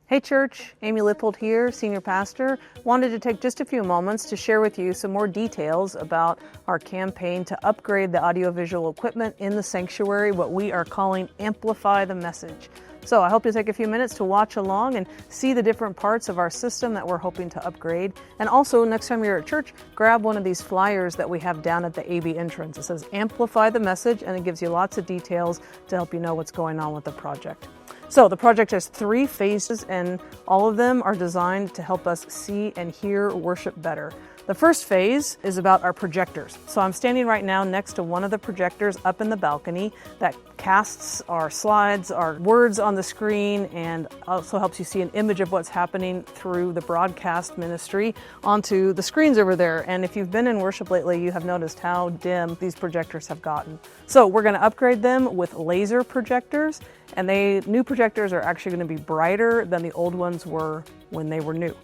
Hey church, Amy Lippold here, Senior Pastor. Wanted to take just a few moments to share with you some more details about our campaign to upgrade the audiovisual equipment in the sanctuary, what we are calling Amplify the Message. So I hope you'll take a few minutes to watch along and see the different parts of our system that we're hoping to upgrade. And also, next time you're at church, grab one of these flyers that we have down at the AV entrance. It says Amplify the Message, and it gives you lots of details to help you know what's going on with the project. So the project has 3 phases, and all of them are designed to help us see and hear worship better. The first phase is about our projectors. So I'm standing right now next to one of the projectors up in the balcony that casts our slides, our words on the screen, and also helps you see an image of what's happening through the broadcast ministry onto the screens over there. And if you've been in worship lately, you have noticed how dim these projectors have gotten. So we're going to upgrade them with laser projectors, and new projectors are actually going to be brighter than the old ones were when they were new.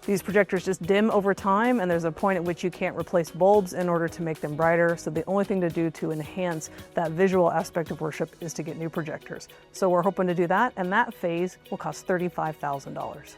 These projectors just dim over time, and there's a point at which you can't replace bulbs in order to make them brighter. So the only thing to do to enhance that visual aspect of worship is to get new projectors. So we're hoping to do that, and that phase will cost $35,000.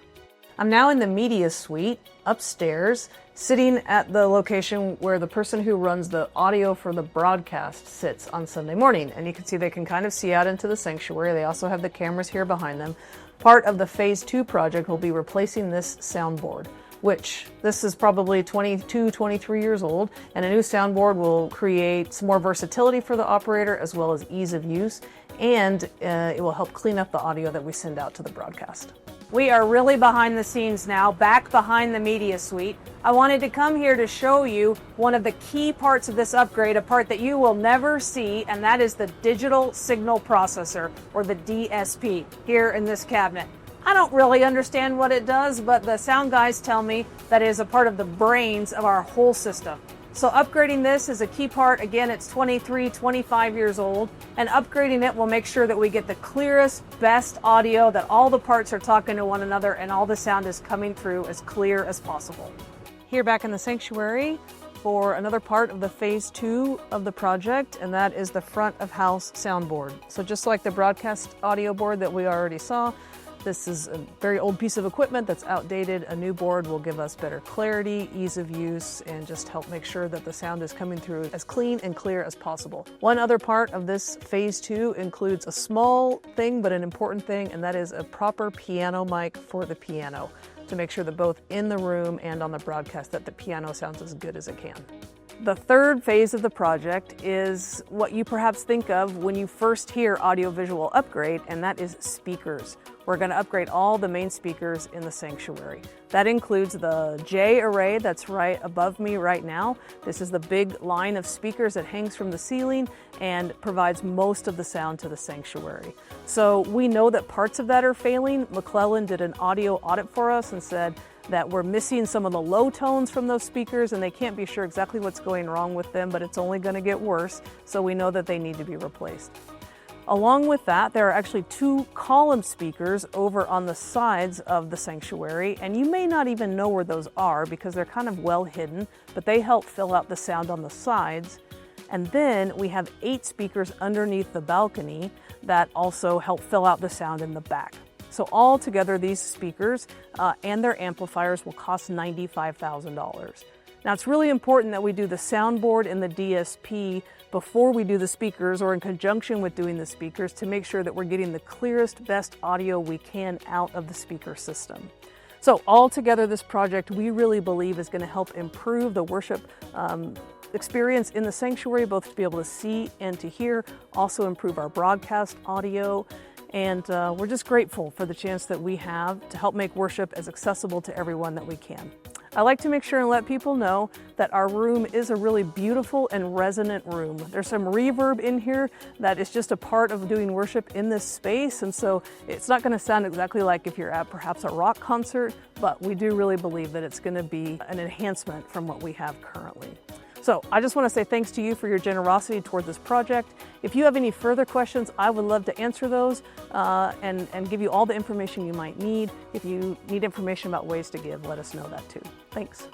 I'm now in the media suite upstairs, sitting at the location where the person who runs the audio for the broadcast sits on Sunday morning. And you can see they can kind of see out into the sanctuary. They also have the cameras here behind them. Part of the Phase 2 project will be replacing this soundboard, which this is probably 22, 23 years old, and a new soundboard will create some more versatility for the operator as well as ease of use, and it will help clean up the audio that we send out to the broadcast. We are really behind the scenes now, back behind the media suite. I wanted to come here to show you one of the key parts of this upgrade, a part that you will never see, and that is the digital signal processor, or the DSP, here in this cabinet. I don't really understand what it does, but the sound guys tell me that it is a part of the brains of our whole system. So upgrading this is a key part. Again, it's 23, 25 years old, and upgrading it will make sure that we get the clearest, best audio, that all the parts are talking to one another and all the sound is coming through as clear as possible. Here back in the sanctuary for another part of the Phase 2 of the project, and that is the front of house soundboard. So just like the broadcast audio board that we already saw, this is a very old piece of equipment that's outdated. A new board will give us better clarity, ease of use, and just help make sure that the sound is coming through as clean and clear as possible. One other part of this Phase 2 includes a small thing, but an important thing, and that is a proper piano mic for the piano to make sure that both in the room and on the broadcast that the piano sounds as good as it can. The third phase of the project is what you perhaps think of when you first hear audiovisual upgrade, and that is speakers. We're going to upgrade all the main speakers in the sanctuary. That includes the J array that's right above me right now. This is the big line of speakers that hangs from the ceiling and provides most of the sound to the sanctuary. So we know that parts of that are failing. McClellan did an audio audit for us and said that we're missing some of the low tones from those speakers, and they can't be sure exactly what's going wrong with them, but it's only going to get worse, so we know that they need to be replaced. Along with that, there are actually 2 column speakers over on the sides of the sanctuary, and you may not even know where those are because they're kind of well hidden, but they help fill out the sound on the sides. And then we have 8 speakers underneath the balcony that also help fill out the sound in the back. So all together, these speakers and their amplifiers will cost $95,000. Now, it's really important that we do the soundboard and the DSP before we do the speakers, or in conjunction with doing the speakers, to make sure that we're getting the clearest, best audio we can out of the speaker system. So altogether, this project, we really believe, is going to help improve the worship experience in the sanctuary, both to be able to see and to hear, also improve our broadcast audio. And we're just grateful for the chance that we have to help make worship as accessible to everyone that we can. I like to make sure and let people know that our room is a really beautiful and resonant room. There's some reverb in here that is just a part of doing worship in this space, and so it's not going to sound exactly like if you're at perhaps a rock concert, but we do really believe that it's going to be an enhancement from what we have currently. So I just want to say thanks to you for your generosity toward this project. If you have any further questions, I would love to answer those and give you all the information you might need. If you need information about ways to give, let us know that too. Thanks.